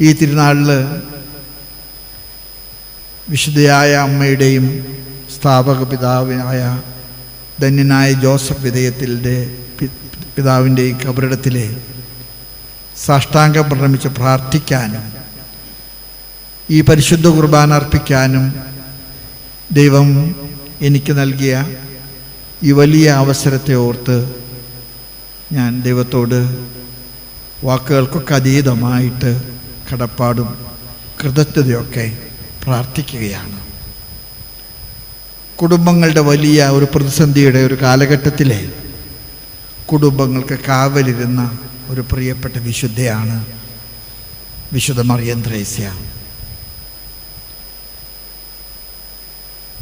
ഈ തിരുനാളിൽ വിശുദ്ധയായ അമ്മയുടെയും സ്ഥാപക പിതാവായ ധന്യനായ ജോസഫ് വിധേയത്തിൻ്റെ പിതാവിൻ്റെയും കബറിടത്തിലെ സാഷ്ടാംഗം പ്രണമിച്ച് പ്രാർത്ഥിക്കാനും ഈ പരിശുദ്ധ കുർബാന അർപ്പിക്കാനും ദൈവം എനിക്ക് നൽകിയ ഈ വലിയ അവസരത്തെ ഓർത്ത് ഞാൻ ദൈവത്തോട് വാക്കുകൾക്കൊക്കെ അതീതമായിട്ട് കടപ്പാടും കൃതജ്ഞതയൊക്കെ പ്രാർത്ഥിക്കുകയാണ്. കുടുംബങ്ങളുടെ വലിയ ഒരു പ്രതിസന്ധിയുടെ ഒരു കാലഘട്ടത്തിലെ കുടുംബങ്ങൾക്ക് കാവലിരുന്ന ഒരു പ്രിയപ്പെട്ട വിശുദ്ധയാണ് വിശുദ്ധ മറിയം ത്രേസ്യ.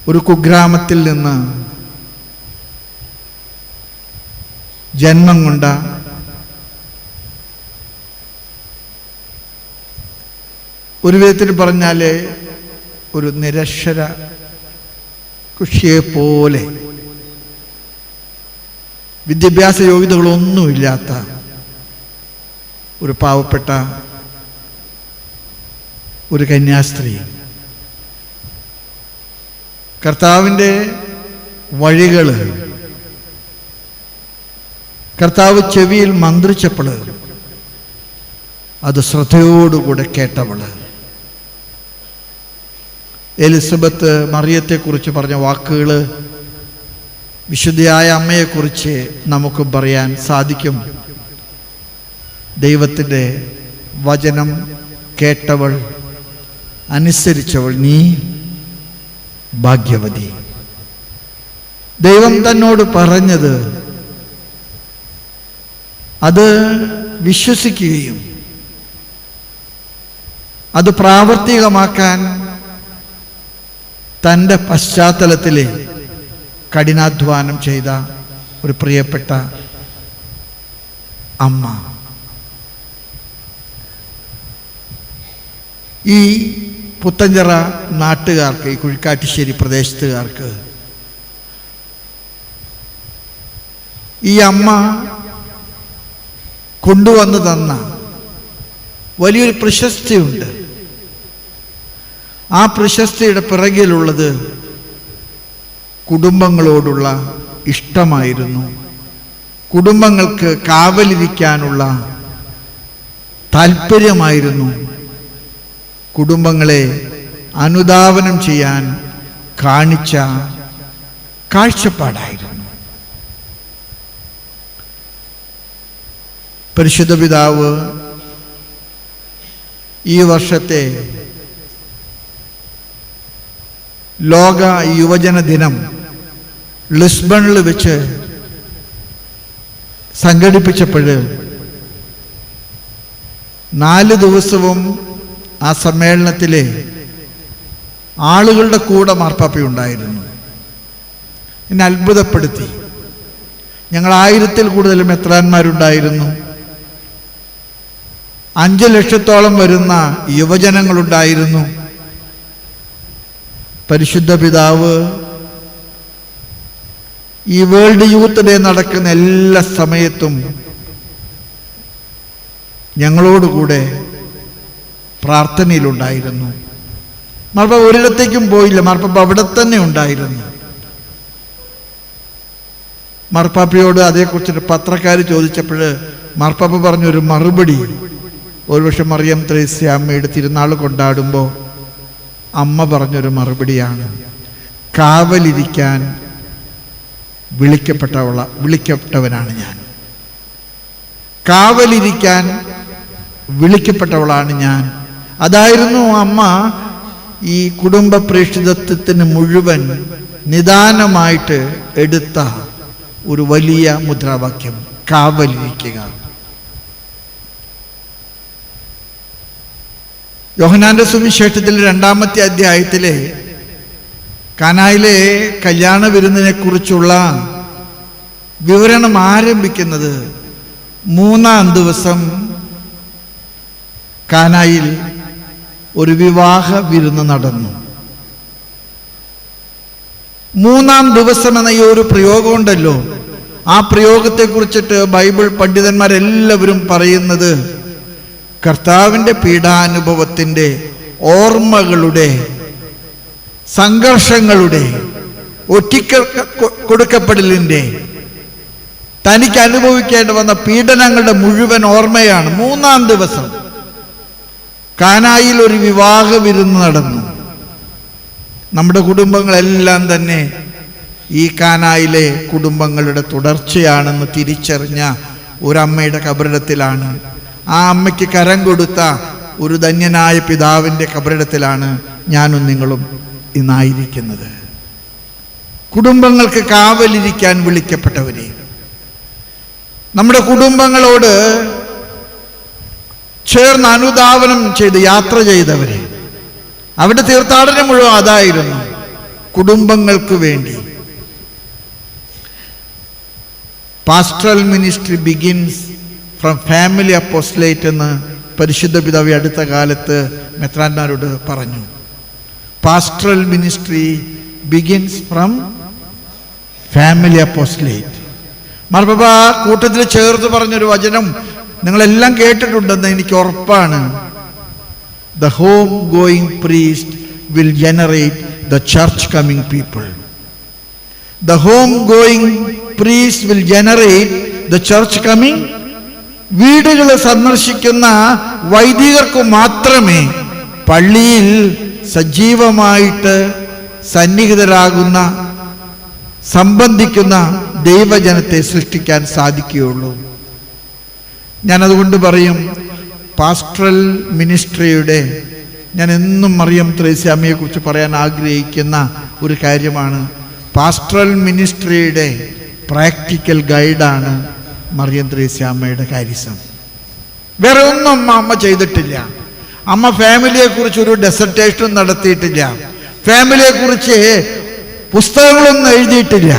ഒരു കുഗ്രാമത്തിൽ നിന്ന് ജന്മം കൊണ്ട ഒരു വിധത്തിൽ പറഞ്ഞാൽ ഒരു നിരക്ഷര കുഷിയെപ്പോലെ വിദ്യാഭ്യാസ യോഗ്യതകളൊന്നുമില്ലാത്ത ഒരു പാവപ്പെട്ട ഒരു കന്യാസ്ത്രീ കർത്താവിൻ്റെ വഴികൾ കർത്താവ് ചെവിയിൽ മന്ത്രിച്ചപ്പോൾ അത് ശ്രദ്ധയോടുകൂടെ കേട്ടവള്. എലിസബത്ത് മറിയത്തെക്കുറിച്ച് പറഞ്ഞ വാക്കുകൾ വിശുദ്ധയായ അമ്മയെക്കുറിച്ച് നമുക്കും പറയാൻ സാധിക്കും. ദൈവത്തിൻ്റെ വചനം കേട്ടവൾ, അനുസരിച്ചവൾ, നീ ഭാഗ്യവതി. ദൈവം തന്നോട് പറഞ്ഞത് അത് വിശ്വസിക്കുകയും അത് പ്രാവർത്തികമാക്കാൻ തൻ്റെ പശ്ചാത്തലത്തിൽ കഠിനാധ്വാനം ചെയ്ത ഒരു പ്രിയപ്പെട്ട അമ്മ. ഈ പുത്തഞ്ചിറ നാട്ടുകാർക്ക്, ഈ കുഴിക്കാട്ടിശ്ശേരി പ്രദേശത്തുകാർക്ക് ഈ അമ്മ കൊണ്ടുവന്നു തന്ന വലിയൊരു പ്രശസ്തിയുണ്ട്. ആ പ്രശസ്തിയുടെ പിറകിലുള്ളത് കുടുംബങ്ങളോടുള്ള ഇഷ്ടമായിരുന്നു. കുടുംബങ്ങൾക്ക് കാവലിരിക്കാനുള്ള താല്പര്യമായിരുന്നു. കുടുംബങ്ങളെ അനുധാവനം ചെയ്യാൻ കാണിച്ച കാഴ്ചപ്പാടായിരുന്നു. പരിശുദ്ധ പിതാവ് ഈ വർഷത്തെ ലോക യുവജന ദിനം ലിസ്ബണിൽ വെച്ച് സംഘടിപ്പിച്ചപ്പോൾ 4 ദിവസവും ആ സമ്മേളനത്തിലെ ആളുകളുടെ കൂടെ മാർപ്പാപ്പയുണ്ടായിരുന്നു. എന്നെ അത്ഭുതപ്പെടുത്തി. ഞങ്ങൾ 1000-ൽ കൂടുതൽ മെത്രാന്മാരുണ്ടായിരുന്നു. 5 ലക്ഷത്തോളം വരുന്ന യുവജനങ്ങളുണ്ടായിരുന്നു. പരിശുദ്ധ പിതാവ് ഈ വേൾഡ് യൂത്ത് ഡേ നടക്കുന്ന എല്ലാ സമയത്തും ഞങ്ങളോടുകൂടെ പ്രാർത്ഥനയിലുണ്ടായിരുന്നു. മാർപ്പാപ്പ ഒരിടത്തേക്കും പോയില്ല. മാർപ്പാപ്പ അവിടെ തന്നെ ഉണ്ടായിരുന്നു. മാർപ്പാപ്പയോട് അതേക്കുറിച്ചിട്ട് പത്രക്കാർ ചോദിച്ചപ്പോൾ മാർപ്പാപ്പ പറഞ്ഞൊരു മറുപടി, ഒരുപക്ഷെ മറിയം ത്രേസ്യ അമ്മയുടെ തിരുനാൾ കൊണ്ടാടുമ്പോൾ അമ്മ പറഞ്ഞൊരു മറുപടിയാണ്, കാവലിരിക്കാൻ വിളിക്കപ്പെട്ടവനാണ് ഞാൻ. കാവലിരിക്കാൻ വിളിക്കപ്പെട്ടവളാണ് ഞാൻ. അതായിരുന്നു അമ്മ ഈ കുടുംബ പ്രേക്ഷിതത്വത്തിന് മുഴുവൻ നിദാനമായിട്ട് എടുത്ത ഒരു വലിയ മുദ്രാവാക്യം, കാവലിരിക്കുക. യോഹന്നാന്റെ സുവിശേഷത്തിൽ 2-ാമത്തെ അധ്യായത്തിലെ കാനായിലെ കല്യാണ വിരുന്നിനെ കുറിച്ചുള്ള വിവരണം ആരംഭിക്കുന്നത് 3-ാം ദിവസം കാനായിൽ ഒരു വിവാഹ വിരുന്ന് നടന്നു. 3-ാം ദിവസം എന്ന ഈ ഒരു പ്രയോഗമുണ്ടല്ലോ, ആ പ്രയോഗത്തെ കുറിച്ചിട്ട് ബൈബിൾ പണ്ഡിതന്മാരെല്ലാവരും പറയുന്നത് കർത്താവിൻ്റെ പീഡാനുഭവത്തിൻ്റെ ഓർമ്മകളുടെ, സംഘർഷങ്ങളുടെ, കൊടുക്കപ്പെടലിൻ്റെ, തനിക്ക് അനുഭവിക്കേണ്ടി വന്ന പീഡനങ്ങളുടെ മുഴുവൻ ഓർമ്മയാണ്. 3-ാം ദിവസം കാനായിൽ ഒരു വിവാഹ വിരുന്ന് നടന്നു. നമ്മുടെ കുടുംബങ്ങളെല്ലാം തന്നെ ഈ കാനായിലെ കുടുംബങ്ങളുടെ തുടർച്ചയാണെന്ന് തിരിച്ചറിഞ്ഞ ഒരമ്മയുടെ കബറിടത്തിലാണ്, ആ അമ്മയ്ക്ക് കരം കൊടുത്ത ഒരു ധന്യനായ പിതാവിൻ്റെ കബറിടത്തിലാണ് ഞാനും നിങ്ങളും ഇന്നായിരിക്കുന്നത്. കുടുംബങ്ങൾക്ക് കാവലിരിക്കാൻ വിളിക്കപ്പെട്ടവരെ, നമ്മുടെ കുടുംബങ്ങളോട് ചേർന്ന് അനുധാവനം ചെയ്ത് യാത്ര ചെയ്തവരെ, അവിടെ തീർത്ഥാടനം മുഴുവൻ അതായിരുന്നു, കുടുംബങ്ങൾക്ക് വേണ്ടി. Pastoral ministry begins from family apostolate എന്ന് പരിശുദ്ധ പിതാവ് അടുത്ത കാലത്ത് മെത്രാന്മാരോട് പറഞ്ഞു. Pastoral ministry begins from family apostolate. മാർപ്പാപ്പ കൂട്ടത്തിൽ ചേർത്ത് പറഞ്ഞൊരു വചനം നിങ്ങളെല്ലാം കേട്ടിട്ടുണ്ടെന്ന് എനിക്ക് ഉറപ്പാണ്. The home going priest will generate the church coming people. The home going priest will generate the church coming. വീടുകൾ സന്ദർശിക്കുന്ന വൈദികർക്ക് മാത്രമേ പള്ളിയിൽ സജീവമായിട്ട് സന്നിഹിതരാകുന്ന, സംബന്ധിക്കുന്ന ദൈവജനത്തെ സൃഷ്ടിക്കാൻ സാധിക്കുകയുള്ളൂ. ഞാനതുകൊണ്ട് പറയും, പാസ്റ്ററൽ മിനിസ്ട്രിയുടെ, ഞാൻ എന്നും മറിയം ത്രേസ്യാമ്മയെക്കുറിച്ച് പറയാൻ ആഗ്രഹിക്കുന്ന ഒരു കാര്യമാണ്, പാസ്റ്ററൽ മിനിസ്ട്രിയുടെ പ്രാക്ടിക്കൽ ഗൈഡാണ് മറിയം ത്രേസ്യാമ്മയുടെ കാര്യസം. വേറെ ഒന്നും അമ്മ ചെയ്തിട്ടില്ല. അമ്മ ഫാമിലിയെക്കുറിച്ച് ഒരു ഡെസർട്ടേഷനും നടത്തിയിട്ടില്ല, ഫാമിലിയെക്കുറിച്ച് പുസ്തകങ്ങളൊന്നും എഴുതിയിട്ടില്ല.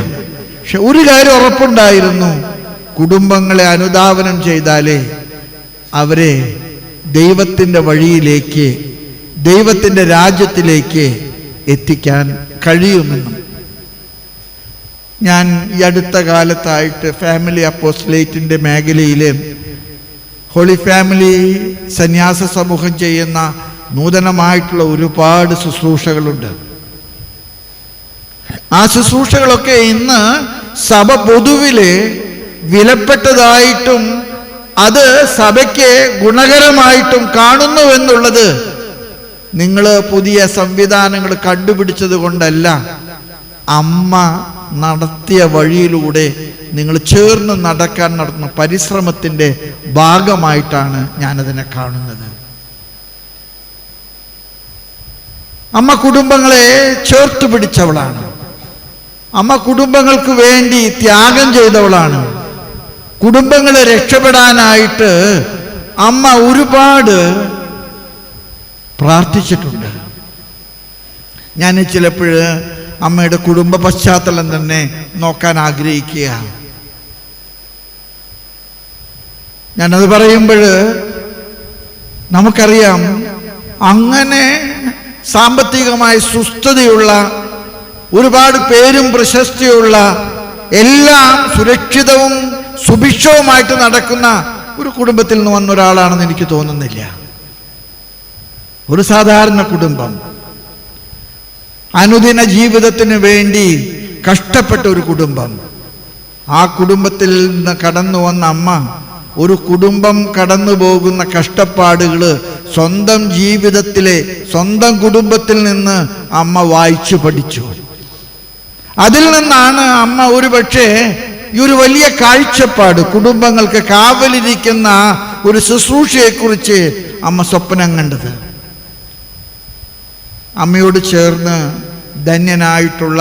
പക്ഷെ ഒരു കാര്യം ഉറപ്പുണ്ടായിരുന്നു, കുടുംബങ്ങളെ അനുധാവനം ചെയ്താലേ അവരെ ദൈവത്തിൻ്റെ വഴിയിലേക്ക്, ദൈവത്തിൻ്റെ രാജ്യത്തിലേക്ക് എത്തിക്കാൻ കഴിയുമെന്നും. ഞാൻ ഈ അടുത്ത കാലത്തായിട്ട് ഫാമിലി അപ്പോസ്റ്റലേറ്റിൻ്റെ മേഖലയിൽ ഹോളി ഫാമിലി സന്യാസ സമൂഹം ചെയ്യുന്ന നൂതനമായിട്ടുള്ള ഒരുപാട് ശുശ്രൂഷകളുണ്ട്. ആ ശുശ്രൂഷകളൊക്കെ ഇന്ന് സഭ പൊതുവിലെ വിലപ്പെട്ടതായിട്ടും അത് സഭയ്ക്ക് ഗുണകരമായിട്ടും കാണുന്നുവെന്നുള്ളത് നിങ്ങൾ പുതിയ സംവിധാനങ്ങൾ കണ്ടുപിടിച്ചത് കൊണ്ടല്ല, അമ്മ നടത്തിയ വഴിയിലൂടെ നിങ്ങൾ ചേർന്ന് നടക്കാൻ നടത്തുന്ന പരിശ്രമത്തിൻ്റെ ഭാഗമായിട്ടാണ് ഞാനതിനെ കാണുന്നത്. അമ്മ കുടുംബങ്ങളെ ചേർത്ത് പിടിച്ചവളാണ്. അമ്മ കുടുംബങ്ങൾക്ക് വേണ്ടി ത്യാഗം ചെയ്തവളാണ്. കുടുംബങ്ങളെ രക്ഷപ്പെടാനായിട്ട് അമ്മ ഒരുപാട് പ്രാർത്ഥിച്ചിട്ടുണ്ട്. ഞാൻ ചിലപ്പോൾ അമ്മയുടെ കുടുംബ പശ്ചാത്തലം തന്നെ നോക്കാൻ ആഗ്രഹിക്കുക. ഞാനത് പറയുമ്പോൾ നമുക്കറിയാം, അങ്ങനെ സാമ്പത്തികമായി സുസ്ഥതയുള്ള, ഒരുപാട് പേരും പ്രശസ്തിയുള്ള, എല്ലാം സുരക്ഷിതവും സുഭിക്ഷവുമായിട്ട് നടക്കുന്ന ഒരു കുടുംബത്തിൽ നിന്ന് വന്ന ഒരാളാണെന്ന് എനിക്ക് തോന്നുന്നില്ല. ഒരു സാധാരണ കുടുംബം, അനുദിന ജീവിതത്തിന് വേണ്ടി കഷ്ടപ്പെട്ട ഒരു കുടുംബം. ആ കുടുംബത്തിൽ നിന്ന് കടന്നു വന്ന അമ്മ, ഒരു കുടുംബം കടന്നു പോകുന്ന കഷ്ടപ്പാടുകൾ സ്വന്തം ജീവിതത്തിലെ, സ്വന്തം കുടുംബത്തിൽ നിന്ന് അമ്മ വായിച്ചു പഠിച്ചു. അതിൽ നിന്നാണ് അമ്മ ഒരുപക്ഷെ ഈ ഒരു വലിയ കാഴ്ചപ്പാട്, കുടുംബങ്ങൾക്ക് കാവലിരിക്കുന്ന ഒരു ശുശ്രൂഷയെക്കുറിച്ച് അമ്മ സ്വപ്നം കണ്ടത്. അമ്മയോട് ചേർന്ന് ധന്യനായിട്ടുള്ള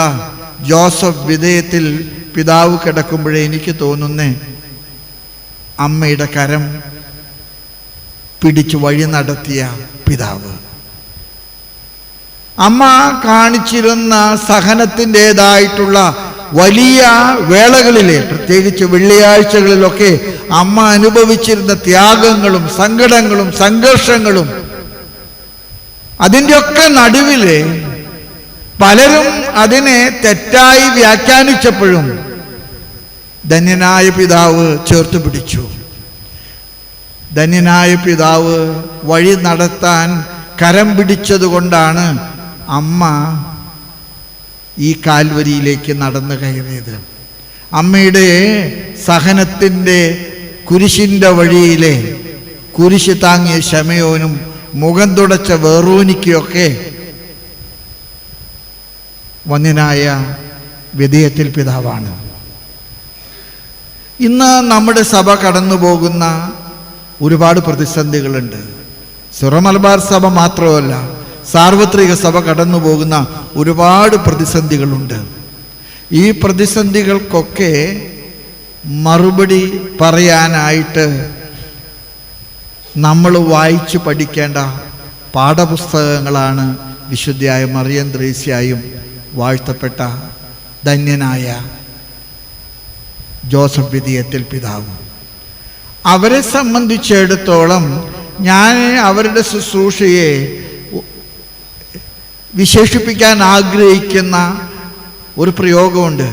ജോസഫ് വിധേയത്തിൽ പിതാവ് കിടക്കുമ്പോഴേ എനിക്ക് തോന്നുന്നേ, അമ്മയുടെ കരം പിടിച്ചു വഴി നടത്തിയ പിതാവ്. അമ്മ കാണിച്ചിരുന്ന സഹനത്തിൻ്റെതായിട്ടുള്ള വലിയ വേളകളിലെ, പ്രത്യേകിച്ച് വെള്ളിയാഴ്ചകളിലൊക്കെ അമ്മ അനുഭവിച്ചിരുന്ന ത്യാഗങ്ങളും സങ്കടങ്ങളും സംഘർഷങ്ങളും, അതിൻ്റെയൊക്കെ നടുവില് പലരും അതിനെ തെറ്റായി വ്യാഖ്യാനിച്ചപ്പോഴും ധന്യനായ പിതാവ് ചേർത്ത് പിടിച്ചു. ധന്യനായ പിതാവ് വഴി നടത്താൻ കരം പിടിച്ചതുകൊണ്ടാണ് അമ്മ ഈ കാൽവരിയിലേക്ക് നടന്നു കയറിയത്. അമ്മയുടെ സഹനത്തിൻ്റെ കുരിശിൻ്റെ വഴിയിലെ കുരിശ് താങ്ങിയ ശമയോനും മുഖം തുടച്ച വെറോനിക്കയൊക്കെ വന്യനായ വിധേയത്തിൽ പിതാവാണ്. ഇന്ന് നമ്മുടെ സഭ കടന്നു പോകുന്ന ഒരുപാട് പ്രതിസന്ധികളുണ്ട്. സിറോ മലബാർ സഭ മാത്രമല്ല, സാർവത്രിക സഭ കടന്നു പോകുന്ന ഒരുപാട് പ്രതിസന്ധികളുണ്ട്. ഈ പ്രതിസന്ധികൾക്കൊക്കെ മറുപടി പറയാനായിട്ട് നമ്മൾ വായിച്ചു പഠിക്കേണ്ട പാഠപുസ്തകങ്ങളാണ് വിശുദ്ധയായ മറിയം ത്രേസ്യായും വാഴ്ത്തപ്പെട്ട ധന്യനായ ജോസഫ് വിധേയത്തിൽ പിതാവും. അവരെ സംബന്ധിച്ചിടത്തോളം ഞാൻ അവരുടെ ശുശ്രൂഷയെ വിശേഷിപ്പിക്കാൻ ആഗ്രഹിക്കുന്ന ഒരു പ്രയോഗമുണ്ട്.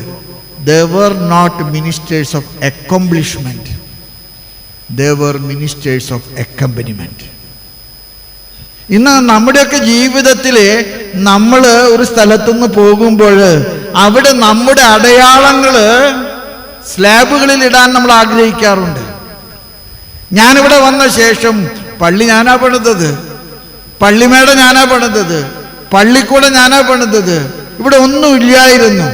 They were not ministers of accomplishment. They were ministers of accompaniment. ഇന്ന് നമ്മുടെയൊക്കെ ജീവിതത്തിൽ നമ്മൾ ഒരു സ്ഥലത്തുനിന്ന് പോകുമ്പോൾ അവിടെ നമ്മുടെ അടയാളങ്ങൾ സ്ലാബുകളിൽ ഇടാൻ നമ്മൾ ആഗ്രഹിക്കാറുണ്ട്. ഞാനിവിടെ വന്ന ശേഷം പള്ളി ഞാനാ പണിതത്, പള്ളിമേട ഞാനാ പണിതത്, പള്ളിക്കൂടം ഞാനാ പണിതത്, ഇവിടെ ഒന്നുമില്ലായിരുന്നു.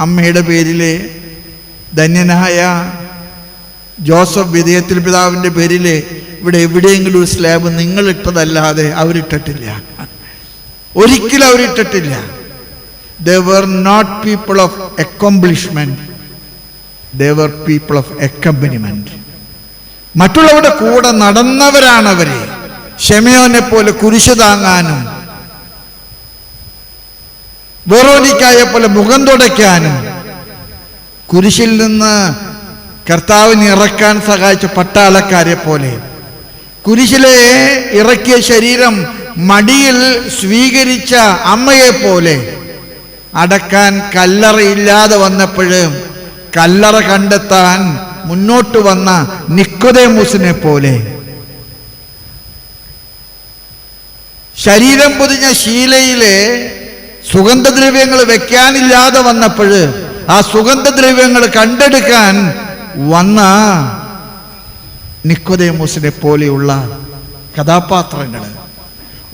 അമ്മയുടെ പേരിൽ ധന്യനായ ജോസഫ് വിധേയത്തിൽ പിതാവിൻ്റെ പേരിൽ ഇവിടെ എവിടെയെങ്കിലും ഒരു സ്ലാബ് നിങ്ങളിട്ടതല്ലാതെ അവരിട്ടിട്ടില്ല, ഒരിക്കലും അവരിട്ടിട്ടില്ല. They were not people of accomplishment. They were people of accompaniment. മറ്റുള്ളവരുടെ കൂടെ നടന്നവരാണവരെ. ശമയോനെ പോലെ കുരിശ് താങ്ങാനും വെറോനിക്കായെ പോലെ മുഖം തുടയ്ക്കാനും കുരിശിൽ നിന്ന് കർത്താവിനെ ഇറക്കാൻ സഹായിച്ച പട്ടാളക്കാരെ പോലെ, കുരിശിലെ ഇറക്കിയ ശരീരം മടിയിൽ സ്വീകരിച്ച അമ്മയെ പോലെ, അടക്കാൻ കല്ലറയില്ലാതെ വന്നപ്പോഴും കല്ലറ കണ്ടെത്താൻ മുന്നോട്ട് വന്ന നിക്കോദേമോസിനെ പോലെ, ശരീരം പൊതിഞ്ഞ ശീലയിലെ സുഗന്ധദ്രവ്യങ്ങൾ വെക്കാനില്ലാതെ വന്നപ്പോൾ ആ സുഗന്ധദ്രവ്യങ്ങൾ കണ്ടെടുക്കാൻ വന്ന നിക്കോദേമോസിനെ പോലെയുള്ള കഥാപാത്രങ്ങൾ.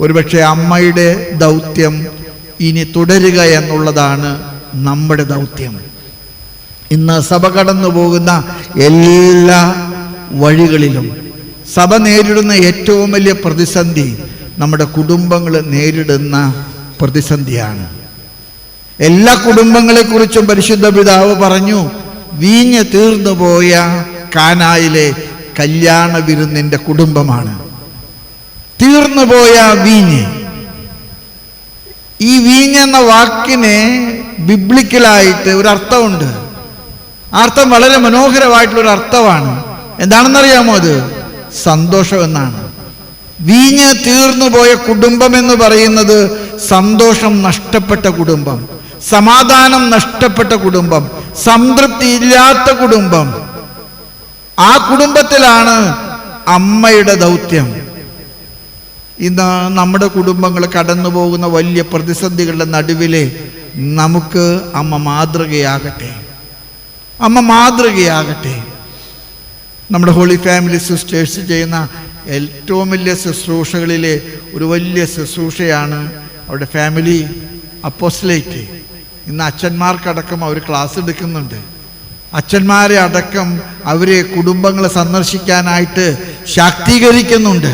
ഒരുപക്ഷെ അമ്മയുടെ ദൗത്യം ഇനി തുടരുക എന്നുള്ളതാണ് നമ്മുടെ ദൗത്യം. ഇന്ന് സഭ കടന്നു പോകുന്ന എല്ലാ വഴികളിലും സഭ നേരിടുന്ന ഏറ്റവും വലിയ പ്രതിസന്ധി നമ്മുടെ കുടുംബങ്ങൾ നേരിടുന്ന പ്രതിസന്ധിയാണ്. എല്ലാ കുടുംബങ്ങളെക്കുറിച്ചും പരിശുദ്ധ പിതാവ് പറഞ്ഞു, വീഞ്ഞ് തീർന്നുപോയ കാനായിലെ കല്യാണ വിരുന്നിൻ്റെ കുടുംബമാണ്. തീർന്നുപോയ വീഞ്ഞ്. ഈ വീഞ്ഞെന്ന വാക്കിന് ബിബ്ലിക്കലായിട്ട് ഒരു അർത്ഥമുണ്ട്. ആ അർത്ഥം വളരെ മനോഹരമായിട്ടുള്ളൊരു അർത്ഥമാണ്. എന്താണെന്നറിയാമോ? അത് സന്തോഷം എന്നാണ്. വീഞ്ഞ് തീർന്നുപോയ കുടുംബം എന്ന് പറയുന്നത് സന്തോഷം നഷ്ടപ്പെട്ട കുടുംബം, സമാധാനം നഷ്ടപ്പെട്ട കുടുംബം, സംതൃപ്തി ഇല്ലാത്ത കുടുംബം. ആ കുടുംബത്തിലാണ് അമ്മയുടെ ദൗത്യം. ഇന്ന് നമ്മുടെ കുടുംബങ്ങൾ കടന്നു പോകുന്ന വലിയ പ്രതിസന്ധികളുടെ നടുവിലെ നമുക്ക് അമ്മ മാതൃകയാകട്ടെ, അമ്മ മാതൃകയാകട്ടെ. നമ്മുടെ ഹോളി ഫാമിലി സിസ്റ്റേഴ്സ് ചെയ്യുന്ന ഏറ്റവും വലിയ ശുശ്രൂഷകളിലെ ഒരു വലിയ ശുശ്രൂഷയാണ് അവരുടെ ഫാമിലി അപ്പോസ്റ്റലേറ്റ്. ഇന്ന് അച്ഛന്മാർക്കടക്കം അവർ ക്ലാസ് എടുക്കുന്നുണ്ട്. അച്ഛന്മാരെ അടക്കം അവരെ കുടുംബങ്ങളെ സന്ദർശിക്കാനായിട്ട് ശാക്തീകരിക്കുന്നുണ്ട്.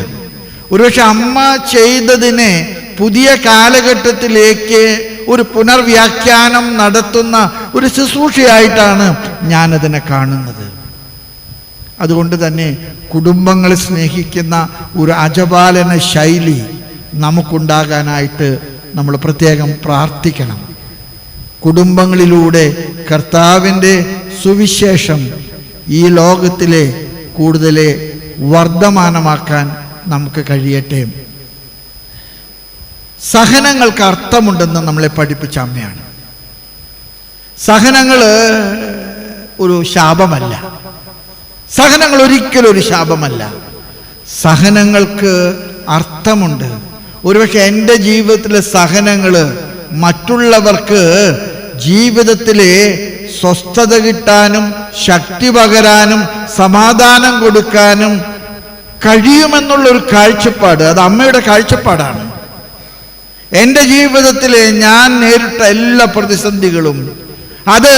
ഒരുപക്ഷെ അമ്മ ചെയ്തതിനെ പുതിയ കാലഘട്ടത്തിലേക്ക് ഒരു പുനർവ്യാഖ്യാനം നടത്തുന്ന ഒരു ശുശ്രൂഷയായിട്ടാണ് ഞാനതിനെ കാണുന്നത്. അതുകൊണ്ട് തന്നെ കുടുംബങ്ങളെ സ്നേഹിക്കുന്ന ഒരു അജപാലന ശൈലി നമുക്കുണ്ടാകാനായിട്ട് നമ്മൾ പ്രത്യേകം പ്രാർത്ഥിക്കണം. കുടുംബങ്ങളിലൂടെ കർത്താവിൻ്റെ സുവിശേഷം ഈ ലോകത്തിലെ കൂടുതൽ വർദ്ധമാനമാക്കാൻ നമുക്ക് കഴിയട്ടെ. സഹനങ്ങൾക്ക് അർത്ഥമുണ്ടെന്ന് നമ്മളെ പഠിപ്പിച്ച അമ്മയാണ്. സഹനങ്ങൾ ഒരു ശാപമല്ല, സഹനങ്ങൾ ഒരിക്കലും ഒരു ശാപമല്ല. സഹനങ്ങൾക്ക് അർത്ഥമുണ്ട്. ഒരുപക്ഷെ എൻ്റെ ജീവിതത്തിലെ സഹനങ്ങൾ മറ്റുള്ളവർക്ക് ജീവിതത്തിലെ സ്വസ്ഥത കിട്ടാനും ശക്തി പകരാനും സമാധാനം കൊടുക്കാനും കഴിയുമെന്നുള്ളൊരു കാഴ്ചപ്പാട്, അത് അമ്മയുടെ കാഴ്ചപ്പാടാണ്. എൻ്റെ ജീവിതത്തിലെ ഞാൻ നേരിട്ട എല്ലാ പ്രതിസന്ധികളും അത്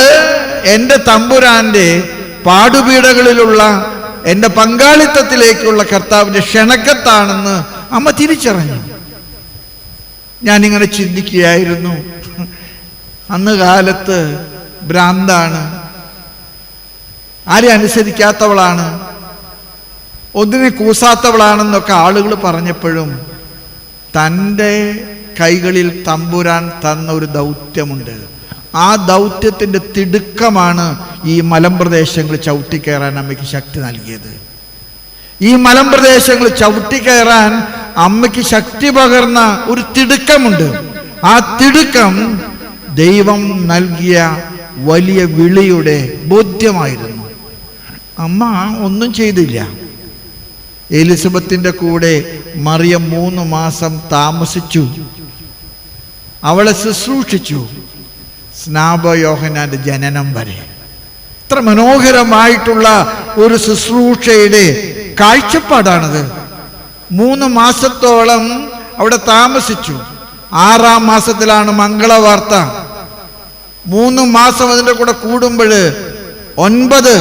എൻ്റെ തമ്പുരാൻ്റെ പാടുപീടകളിലുള്ള എൻ്റെ പങ്കാളിത്തത്തിലേക്കുള്ള കർത്താവിൻ്റെ ക്ഷണക്കത്താണെന്ന് അമ്മ തിരിച്ചറിഞ്ഞു. ഞാനിങ്ങനെ ചിന്തിക്കുകയായിരുന്നു, അന്ന് കാലത്ത് ഭ്രാന്താണ്, ആരെ അനുസരിക്കാത്തവളാണ്, ഒന്നിനെ കൂസാത്തവളാണെന്നൊക്കെ ആളുകൾ പറഞ്ഞപ്പോഴും തൻ്റെ കൈകളിൽ തമ്പുരാൻ തന്ന ഒരു ദൗത്യമുണ്ട്. ആ ദൗത്യത്തിൻ്റെ തിടുക്കമാണ് ഈ മലമ്പ്രദേശങ്ങൾ ചവിട്ടിക്കയറാൻ അമ്മയ്ക്ക് ശക്തി നൽകിയത്. ഈ മലമ്പ്രദേശങ്ങൾ ചവിട്ടിക്കയറാൻ അമ്മയ്ക്ക് ശക്തി പകർന്ന ഒരു തിടുക്കമുണ്ട്. ആ തിടുക്കം ദൈവം നൽകിയ വലിയ വിളിയുടെ ബോധ്യമായിരുന്നു. അമ്മ ഒന്നും ചെയ്തില്ല. എലിസബത്തിൻ്റെ കൂടെ മറിയം 3 മാസം താമസിച്ചു. അവളെ ശുശ്രൂഷിച്ചു, സ്നാപയോഹന്നാന്റെ ജനനം വരെ. ഇത്ര മനോഹരമായിട്ടുള്ള ഒരു ശുശ്രൂഷയുടെ കാഴ്ചപ്പാടാണത്. 3 മാസത്തോളം അവിടെ താമസിച്ചു. 6-ാം മാസത്തിലാണ് മംഗളവാർത്ത. 3 മാസം അതിൻ്റെ കൂടെ കൂടുമ്പോൾ 9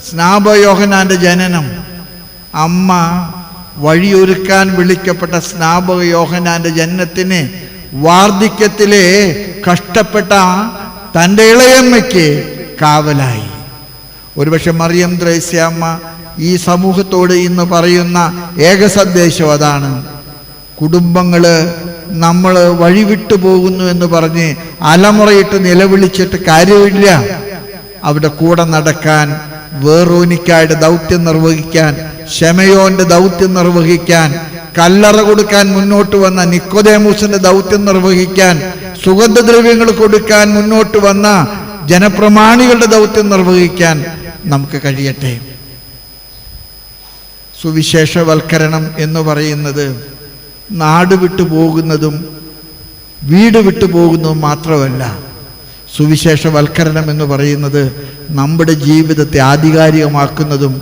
സ്നാപയോഹന്നാന്റെ ജനനം. അമ്മ വഴിയൊരുക്കാൻ വിളിക്കപ്പെട്ട സ്നാപകയോഹന്നാന്റെ ജനനത്തിന് വാർദ്ധക്യത്തിലെ കഷ്ടപ്പെട്ട തൻ്റെ ഇളയമ്മയ്ക്ക് കാവലായി. ഒരുപക്ഷെ മറിയം ത്രേസ്യാമ്മ ഈ സമൂഹത്തോട് ഇന്ന് പറയുന്ന ഏക സന്ദേശം അതാണ്. കുടുംബങ്ങൾ നമ്മൾ വഴിവിട്ടു പോകുന്നു എന്ന് പറഞ്ഞ് അലമുറയിട്ട് നിലവിളിച്ചിട്ട് കാര്യമില്ല. അവിടെ കൂടെ നടക്കാൻ, വേറോനിക്കായുടെ ദൗത്യം നിർവഹിക്കാൻ, ശമയോന്റെ ദൗത്യം നിർവഹിക്കാൻ, കല്ലറ കൊടുക്കാൻ മുന്നോട്ട് വന്ന നിക്കോദേമൂസിന്റെ ദൗത്യം നിർവഹിക്കാൻ, സുഗന്ധദ്രവ്യങ്ങൾ കൊടുക്കാൻ മുന്നോട്ട് വന്ന ജനപ്രമാണികളുടെ ദൗത്യം നിർവഹിക്കാൻ നമുക്ക് കഴിയട്ടെ. സുവിശേഷവൽക്കരണം എന്ന് പറയുന്നത് നാട് വിട്ടു പോകുന്നതും വീട് വിട്ടു പോകുന്നതും മാത്രമല്ല. സുവിശേഷവൽക്കരണം എന്ന് പറയുന്നത് നമ്മുടെ ജീവിതത്തെ ആധികാരികമാക്കുന്നതും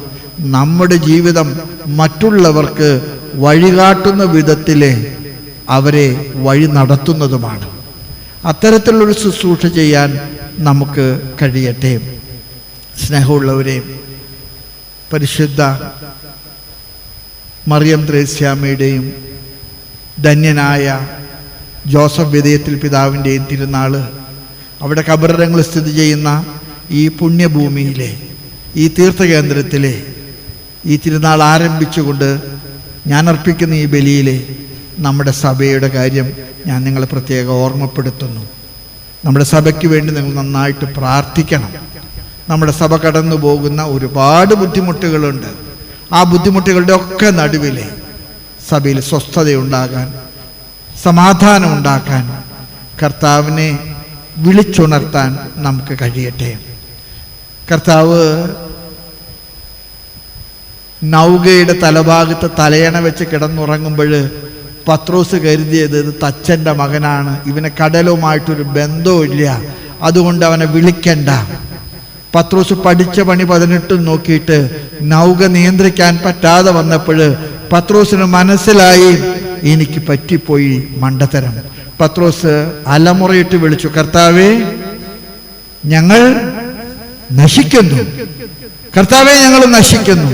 നമ്മുടെ ജീവിതം മറ്റുള്ളവർക്ക് വഴികാട്ടുന്ന വിധത്തിൽ അവരെ വഴി നടത്തുന്നതുമാണ്. അത്തരത്തിലുള്ളൊരു ശുശ്രൂഷ ചെയ്യാൻ നമുക്ക് കഴിയട്ടെ. സ്നേഹമുള്ളവരെ, പരിശുദ്ധ മറിയം ത്രേസ്യാമ്മയുടെയും ധന്യനായ ജോസഫ് വിധേയത്തിൽ പിതാവിൻ്റെയും തിരുനാൾ അവിടെ കബറിടങ്ങൾ സ്ഥിതി ചെയ്യുന്ന ഈ പുണ്യഭൂമിയിലെ ഈ തീർത്ഥകേന്ദ്രത്തിലെ ഈ തിരുനാൾ ആരംഭിച്ചുകൊണ്ട് ഞാൻ അർപ്പിക്കുന്ന ഈ ബലിയിലെ നമ്മുടെ സഭയുടെ കാര്യം ഞാൻ നിങ്ങളെ പ്രത്യേകം ഓർമ്മപ്പെടുത്തുന്നു. നമ്മുടെ സഭയ്ക്ക് വേണ്ടി നിങ്ങൾ നന്നായിട്ട് പ്രാർത്ഥിക്കണം. നമ്മുടെ സഭ കടന്നു പോകുന്ന ഒരുപാട് ബുദ്ധിമുട്ടുകളുണ്ട്. ആ ബുദ്ധിമുട്ടുകളുടെ ഒക്കെ നടുവിൽ സഭയിൽ സ്വസ്ഥതയുണ്ടാകാൻ, സമാധാനം ഉണ്ടാക്കാൻ, കർത്താവിനെ വിളിച്ചുണർത്താൻ നമുക്ക് കഴിയട്ടെ. കർത്താവ് നൗകയുടെ തലഭാഗത്ത് തലയണ വെച്ച് കിടന്നുറങ്ങുമ്പോൾ പത്രോസ് കരുതിയത് ഇത് തച്ചൻ്റെ മകനാണ്, ഇവന് കടലുമായിട്ടൊരു ബന്ധവുമില്ല, അതുകൊണ്ട് അവനെ വിളിക്കണ്ട. പത്രോസ് പഠിച്ച പണി 18 നോക്കിയിട്ട് നൗക നിയന്ത്രിക്കാൻ പറ്റാതെ വന്നപ്പോൾ പത്രോസിന് മനസ്സിലായി എനിക്ക് പറ്റിപ്പോയി മണ്ടത്തരം. പത്രോസ് അലമുറയിട്ട് വിളിച്ചു, കർത്താവേ ഞങ്ങൾ നശിക്കുന്നു, കർത്താവേ ഞങ്ങൾ നശിക്കുന്നു.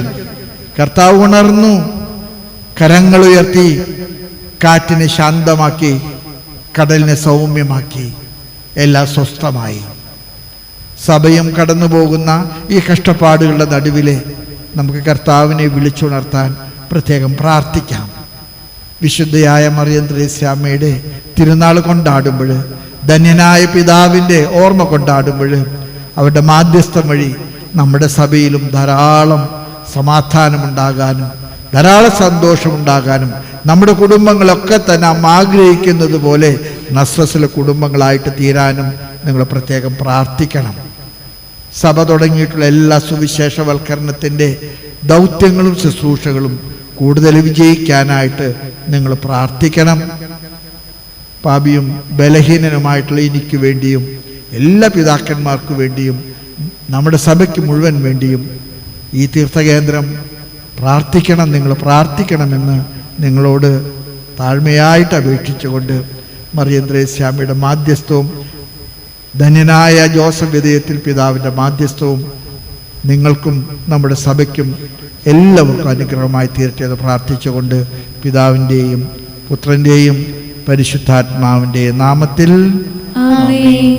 കർത്താവ് ഉണർന്നു, കരങ്ങൾ ഉയർത്തി കാറ്റിനെ ശാന്തമാക്കി, കടലിനെ സൗമ്യമാക്കി, എല്ലാം സ്വസ്ഥമായി. സഭയും കടന്നു പോകുന്ന ഈ കഷ്ടപ്പാടുകളുടെ നടുവിലെ നമുക്ക് കർത്താവിനെ വിളിച്ചുണർത്താൻ പ്രത്യേകം പ്രാർത്ഥിക്കാം. വിശുദ്ധയായ മറിയം ത്രേസ്യാമ്മയുടെ തിരുനാൾ കൊണ്ടാടുമ്പോൾ, ധന്യനായ പിതാവിൻ്റെ ഓർമ്മ കൊണ്ടാടുമ്പോൾ, അവരുടെ മാധ്യസ്ഥം വഴി നമ്മുടെ സഭയിലും ധാരാളം സമാധാനമുണ്ടാകാനും ധാരാളം സന്തോഷമുണ്ടാകാനും നമ്മുടെ കുടുംബങ്ങളൊക്കെ തന്നെ നാം ആഗ്രഹിക്കുന്നത് പോലെ നസ്രസിലെ കുടുംബങ്ങളായിട്ട് തീരാനും നിങ്ങൾ പ്രത്യേകം പ്രാർത്ഥിക്കണം. സഭ തുടങ്ങിയിട്ടുള്ള എല്ലാ സുവിശേഷവൽക്കരണത്തിൻ്റെ ദൗത്യങ്ങളും ശുശ്രൂഷകളും കൂടുതൽ വിജയിക്കാനായിട്ട് നിങ്ങൾ പ്രാർത്ഥിക്കണം. പാപിയും ബലഹീനനുമായിട്ടുള്ള എനിക്ക് വേണ്ടിയും എല്ലാ പിതാക്കന്മാർക്ക് വേണ്ടിയും നമ്മുടെ സഭയ്ക്ക് മുഴുവൻ വേണ്ടിയും ഈ തീർത്ഥകേന്ദ്രം പ്രാർത്ഥിക്കണം. നിങ്ങൾ പ്രാർത്ഥിക്കണമെന്ന് നിങ്ങളോട് താഴ്മയായിട്ട് അപേക്ഷിച്ചുകൊണ്ട് മറിയം ത്രേസ്യാമ്മയുടെ മാധ്യസ്ഥവും ധന്യനായ ജോസഫ് വിധേയത്തിൽ പിതാവിൻ്റെ മാധ്യസ്ഥവും നിങ്ങൾക്കും നമ്മുടെ സഭയ്ക്കും എല്ലാവർക്കും അനുഗ്രഹമായി തീരട്ടെ എന്ന് പ്രാർത്ഥിച്ചുകൊണ്ട് പിതാവിൻ്റെയും പുത്രൻ്റെയും പരിശുദ്ധാത്മാവിൻ്റെയും നാമത്തിൽ ആമേൻ.